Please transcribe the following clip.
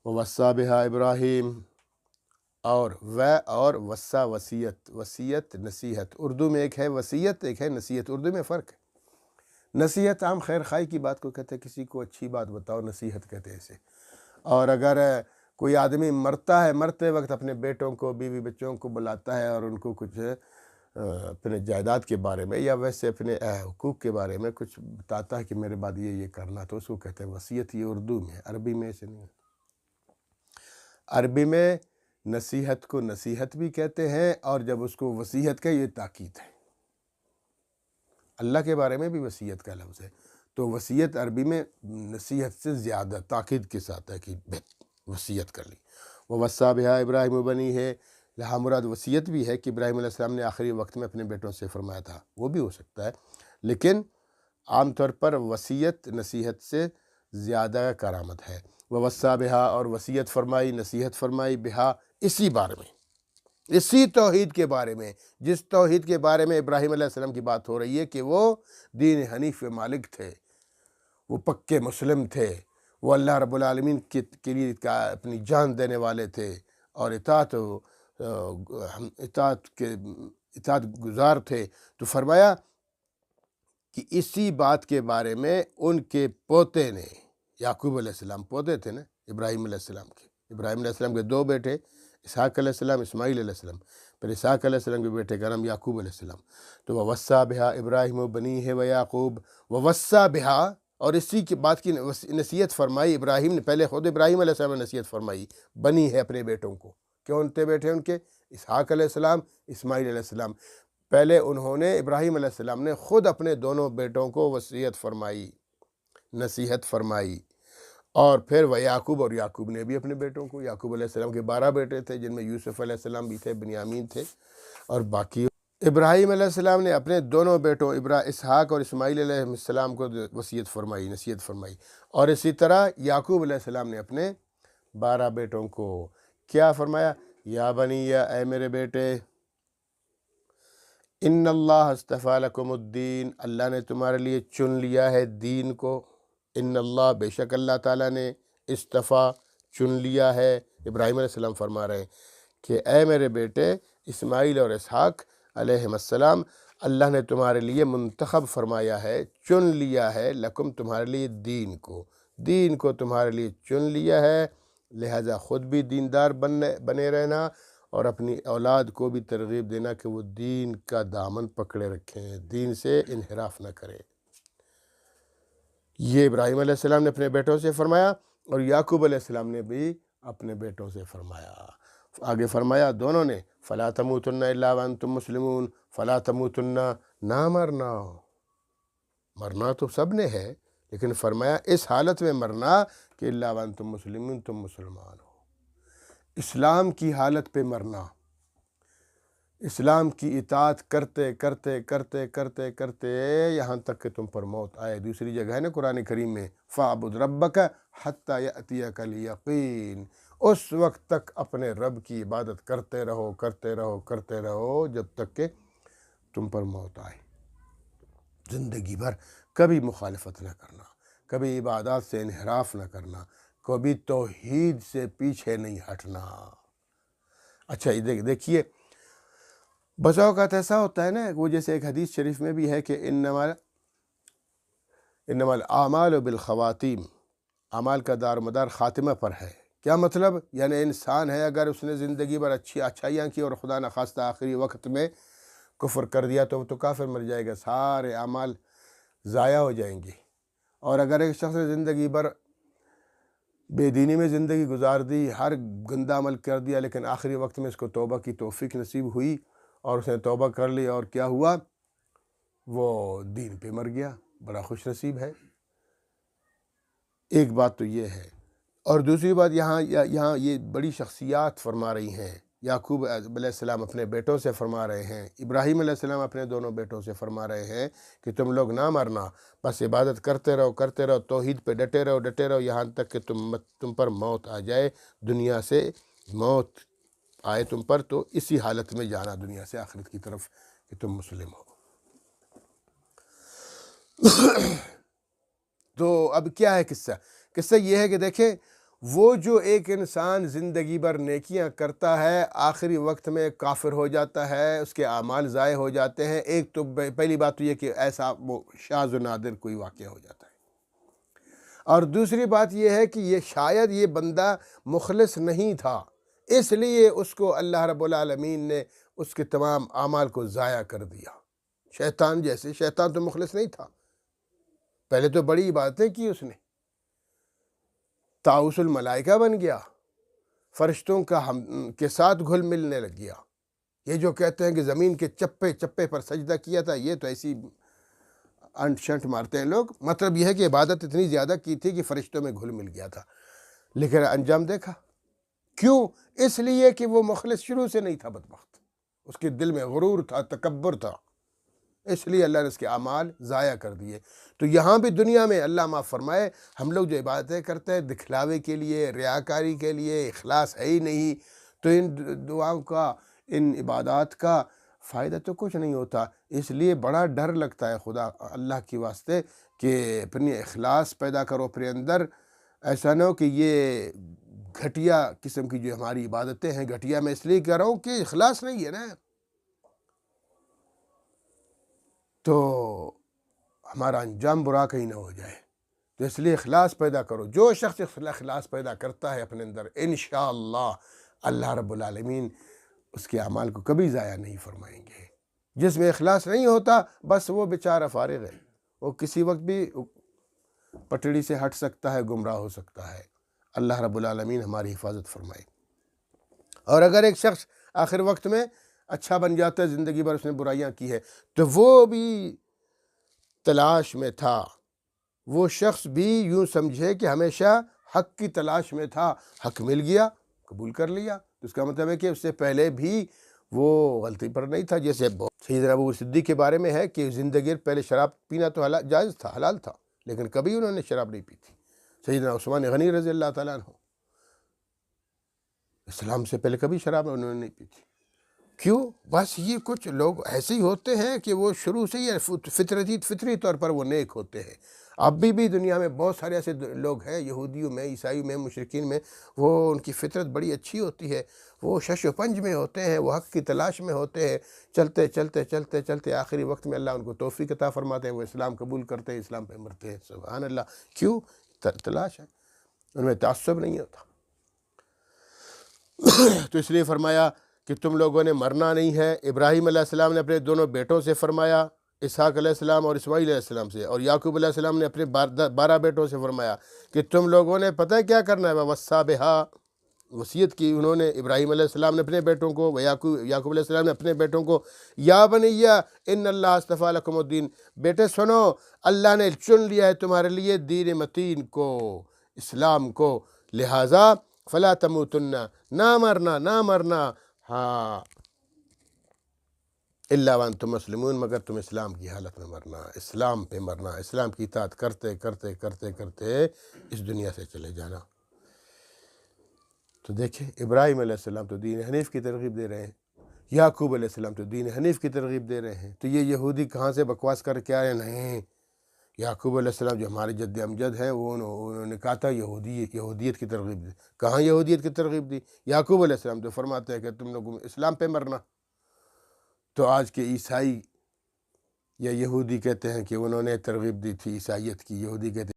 ووصّا بہا ابراہیم، اور وصّا وصیت نصیحت، اردو میں ایک ہے وصیت، ایک ہے نصیحت، اردو میں فرق ہے۔ نصیحت عام خیر خواہی کی بات کو کہتے ہیں، کسی کو اچھی بات بتاؤ، نصیحت کہتے ہیں اسے۔ اور اگر کوئی آدمی مرتا ہے، مرتے وقت اپنے بیٹوں کو، بیوی بچوں کو بلاتا ہے اور ان کو کچھ اپنے جائیداد کے بارے میں یا ویسے اپنے حقوق کے بارے میں کچھ بتاتا ہے کہ میرے بعد یہ کرنا، تو اس کو کہتے ہیں وصیت۔ یہ اردو میں، عربی میں ایسے نہیں۔ عربی میں نصیحت کو نصیحت بھی کہتے ہیں، اور جب اس کو وصیت کا یہ تاکید ہے۔ اللہ کے بارے میں بھی وصیت کا لفظ ہے، تو وصیت عربی میں نصیحت سے زیادہ تاکید کے ساتھ ہے کہ وصیت کر لی۔ ووصّا بہا ابراہیم بنی ہے، یہاں مراد وصیت بھی ہے کہ ابراہیم علیہ السلام نے آخری وقت میں اپنے بیٹوں سے فرمایا تھا، وہ بھی ہو سکتا ہے، لیکن عام طور پر وصیت نصیحت سے زیادہ کرامت ہے۔ ووصّا بہا، اور وصیت فرمائی، نصیحت فرمائی، بہا، اسی بارے میں، اسی توحید کے بارے میں، جس توحید کے بارے میں ابراہیم علیہ السلام کی بات ہو رہی ہے کہ وہ دین حنیف مالک تھے، وہ پکے مسلم تھے، وہ اللہ رب العالمین کے لیے اپنی جان دینے والے تھے، اور اطاعت گزار تھے۔ تو فرمایا کہ اسی بات کے بارے میں ان کے پوتے نے، یعقوب علیہ السلام پوتے تھے نا ابراہیم علیہ السلام کے، ابراہیم علیہ السلام کے دو بیٹے، اسحاق علیہ السلام، اسماعیل علیہ السلام، پھر اسحاق علیہ السلام کے بیٹے کا نام یعقوب علیہ السلام۔ تو ووصّا بہا ابراہیم بنیہ ویعقوب، ووصّا بہا، اور اسی کی بات کی نصیحت فرمائی ابراہیم نے، پہلے خود ابراہیم علیہ السلام نے نصیحت فرمائی، بنی ہے اپنے بیٹوں کو۔ کون تھے بیٹے ان کے؟ اسحاق علیہ السلام، اسماعیل علیہ السلام۔ پہلے انہوں نے، ابراہیم علیہ السلام نے خود اپنے دونوں بیٹوں کو وصیت فرمائی، نصیحت فرمائی، اور پھر وہ یعقوب، اور یعقوب نے بھی اپنے بیٹوں کو، یعقوب علیہ السلام کے 12 بیٹے تھے، جن میں یوسف علیہ السلام بھی تھے، بنیامین تھے، اور باقی ابراہیم علیہ السلام نے اپنے دونوں بیٹوں اسحاق اور اسماعیل علیہ السلام کو وصیت فرمائی، نصیحت فرمائی، اور اسی طرح یعقوب علیہ السلام نے اپنے 12 بیٹوں کو کیا فرمایا؟ یا بنی، یا اے میرے بیٹے، ان اللہ اصطفیٰ لکم الدین، اللہ نے تمہارے لیے چن لیا ہے دین کو۔ ان اللہ، بے شک اللہ تعالیٰ نے، اصطفیٰ، چن لیا ہے۔ ابراہیم علیہ السلام فرما رہے ہیں کہ اے میرے بیٹے اسماعیل اور اسحاق علیہ السلام، اللہ نے تمہارے لیے منتخب فرمایا ہے، چن لیا ہے، لکم تمہارے لیے، دین کو تمہارے لیے چن لیا ہے، لہذا خود بھی دیندار بنے رہنا، اور اپنی اولاد کو بھی ترغیب دینا کہ وہ دین کا دامن پکڑے رکھیں، دین سے انحراف نہ کریں۔ یہ ابراہیم علیہ السلام نے اپنے بیٹوں سے فرمایا، اور یعقوب علیہ السلام نے بھی اپنے بیٹوں سے فرمایا۔ آگے فرمایا دونوں نے، فَلَا تَمُوتُنَّ إِلَّا وَأَنْتُمْ مُسْلِمُونَ، فَلَا تَمُوتُنَّ، نہ مرنا تو سب نے ہے، لیکن فرمایا اس حالت میں مرنا کہ إِلَّا وَأَنْتُمْ مُسْلِمُونَ، تم مسلمان ہو، اسلام کی حالت پہ مرنا، اسلام کی اطاعت کرتے کرتے کرتے کرتے کرتے یہاں تک کہ تم پر موت آئے۔ دوسری جگہ ہے نا قرآن کریم میں، فَاعْبُدْ رَبَّكَ حَتَّى يَأْتِيَكَ الْيَقِينُ، اس وقت تک اپنے رب کی عبادت کرتے رہو کرتے رہو کرتے رہو جب تک کہ تم پر موت آئے۔ زندگی بھر کبھی مخالفت نہ کرنا، کبھی عبادات سے انحراف نہ کرنا، کبھی توحید سے پیچھے نہیں ہٹنا۔ اچھا دیکھیے، بسا اوقات ایسا ہوتا ہے نا، وہ جیسے ایک حدیث شریف میں بھی ہے کہ انما الاعمال بالخواتیم، اعمال کا دار مدار خاتمہ پر ہے۔ کیا مطلب؟ یعنی انسان ہے، اگر اس نے زندگی بھر اچھی اچھائیاں کی اور خدا نخواستہ آخری وقت میں کفر کر دیا تو وہ تو کافر مر جائے گا، سارے اعمال ضائع ہو جائیں گے۔ اور اگر ایک شخص نے زندگی بھر بے دینی میں زندگی گزار دی، ہر گندہ عمل کر دیا، لیکن آخری وقت میں اس کو توبہ کی توفیق نصیب ہوئی اور اس نے توبہ کر لی، اور کیا ہوا؟ وہ دین پہ مر گیا، بڑا خوش نصیب ہے۔ ایک بات تو یہ ہے، اور دوسری بات یہاں یہ بڑی شخصیات فرما رہی ہیں۔ یعقوب علیہ السلام اپنے بیٹوں سے فرما رہے ہیں، ابراہیم علیہ السلام اپنے دونوں بیٹوں سے فرما رہے ہیں کہ تم لوگ نہ مرنا، بس عبادت کرتے رہو، توحید پہ ڈٹے رہو یہاں تک کہ تم پر موت آ جائے، دنیا سے موت آئے تم پر، تو اسی حالت میں جانا دنیا سے آخرت کی طرف کہ تم مسلم ہو۔ تو اب کیا ہے قصہ یہ ہے کہ دیکھیں وہ جو ایک انسان زندگی بھر نیکیاں کرتا ہے آخری وقت میں کافر ہو جاتا ہے، اس کے اعمال ضائع ہو جاتے ہیں، ایک تو پہلی بات تو یہ کہ ایسا وہ شاذ و نادر کوئی واقعہ ہو جاتا ہے، اور دوسری بات یہ ہے کہ یہ شاید یہ بندہ مخلص نہیں تھا، اس لیے اس کو اللہ رب العالمین نے اس کے تمام اعمال کو ضائع کر دیا۔ شیطان جیسے، شیطان تو مخلص نہیں تھا، پہلے تو بڑی عبادتیں کی اس نے، طاؤس الملائکہ بن گیا، فرشتوں کے ساتھ گھل ملنے لگ گیا۔ یہ جو کہتے ہیں کہ زمین کے چپے چپے پر سجدہ کیا تھا، یہ تو ایسی انٹ شنٹ مارتے ہیں لوگ، مطلب یہ ہے کہ عبادت اتنی زیادہ کی تھی کہ فرشتوں میں گھل مل گیا تھا، لیکن انجام دیکھا۔ کیوں؟ اس لیے کہ وہ مخلص شروع سے نہیں تھا، بدبخت، اس کے دل میں غرور تھا، تکبر تھا، اس لیے اللہ نے اس کے اعمال ضائع کر دیے۔ تو یہاں بھی دنیا میں اللہ معاف فرمائے، ہم لوگ جو عبادتیں کرتے ہیں دکھلاوے کے لیے، ریاکاری کے لیے، اخلاص ہے ہی نہیں، تو ان دعاؤں کا، ان عبادات کا فائدہ تو کچھ نہیں ہوتا۔ اس لیے بڑا ڈر لگتا ہے خدا اللہ کی واسطے کہ اپنی اخلاص پیدا کرو اپنے اندر، ایسا نہ ہو کہ یہ گھٹیا قسم کی جو ہماری عبادتیں ہیں، گھٹیا میں اس لیے کہہ رہا ہوں کہ اخلاص نہیں ہے نا، تو ہمارا انجام برا کہیں نہ ہو جائے، تو اس لیے اخلاص پیدا کرو۔ جو شخص اخلاص پیدا کرتا ہے اپنے اندر، انشاءاللہ اللہ رب العالمین اس کے اعمال کو کبھی ضائع نہیں فرمائیں گے۔ جس میں اخلاص نہیں ہوتا بس وہ بیچارہ فارغ ہے، وہ کسی وقت بھی پٹڑی سے ہٹ سکتا ہے، گمراہ ہو سکتا ہے۔ اللہ رب العالمین ہماری حفاظت فرمائے۔ اور اگر ایک شخص آخر وقت میں اچھا بن جاتا ہے، زندگی بھر اس نے برائیاں کی ہے، تو وہ بھی تلاش میں تھا، وہ شخص بھی یوں سمجھے کہ ہمیشہ حق کی تلاش میں تھا، حق مل گیا، قبول کر لیا، تو اس کا مطلب ہے کہ اس سے پہلے بھی وہ غلطی پر نہیں تھا۔ جیسے سیدنا ابو صدیق کے بارے میں ہے کہ زندگی پہلے شراب پینا تو جائز تھا، حلال تھا، لیکن کبھی انہوں نے شراب نہیں پی تھی۔ سیدنا عثمان غنی رضی اللہ تعالیٰ عنہ، اسلام سے پہلے کبھی شراب انہوں نے نہیں پی تھی۔ کیوں؟ بس یہ کچھ لوگ ایسے ہی ہوتے ہیں کہ وہ شروع سے ہی فطری طور پر وہ نیک ہوتے ہیں۔ اب بھی دنیا میں بہت سارے ایسے لوگ ہیں، یہودیوں میں، عیسائیوں میں، مشرکین میں، وہ ان کی فطرت بڑی اچھی ہوتی ہے، وہ شش و پنج میں ہوتے ہیں، وہ حق کی تلاش میں ہوتے ہیں، چلتے چلتے چلتے چلتے آخری وقت میں اللہ ان کو توفیق عطا فرماتے ہیں، وہ اسلام قبول کرتے ہیں، اسلام پہ مرتے ہیں۔ سبحان اللہ! کیوں؟ تلاش ہے، ان میں تعصب نہیں ہوتا۔ تو اس لیے فرمایا کہ تم لوگوں نے مرنا نہیں ہے۔ ابراہیم علیہ السلام نے اپنے دونوں بیٹوں سے فرمایا، اسحاق علیہ السلام اور اسماعیل علیہ السلام سے، اور یعقوب علیہ السلام نے اپنے 12 بیٹوں سے فرمایا کہ تم لوگوں نے پتہ کیا کرنا ہے، وَوَصَّىٰ بِهَا، وصیت کی انہوں نے، ابراہیم علیہ السلام نے اپنے بیٹوں کو، یعقوب علیہ السلام نے اپنے بیٹوں کو، یا بنی ان اللہ اصطفیٰ لکم الدین، بیٹے سنو، اللہ نے چن لیا ہے تمہارے لیے دین متین کو، اسلام کو، لہٰذا فلا تموتن، نہ مرنا، ہاں، الا وانتم مسلمون، مگر تم اسلام کی حالت میں مرنا، اسلام پہ مرنا، اسلام کی اطاعت کرتے کرتے کرتے کرتے اس دنیا سے چلے جانا۔ تو دیکھیں، ابراہیم علیہ السلام تو دین حنیف کی ترغیب دے رہے ہیں، یعقوب علیہ السلام تو دین حنیف کی ترغیب دے رہے ہیں، تو یہ یہودی کہاں سے بکواس کر کے آئے؟ نہیں، یعقوب علیہ السلام جو ہمارے جد امجد ہیں، وہ انہوں نے کہا تھا یہودیت کی ترغیب دی۔ کہاں یہودیت کی ترغیب دی؟ یعقوب علیہ السلام تو فرماتے ہیں کہ تم لوگوں اسلام پہ مرنا۔ تو آج کے عیسائی یا یہودی کہتے ہیں کہ انہوں نے ترغیب دی تھی عیسائیت کی، یہودی کہتے ہیں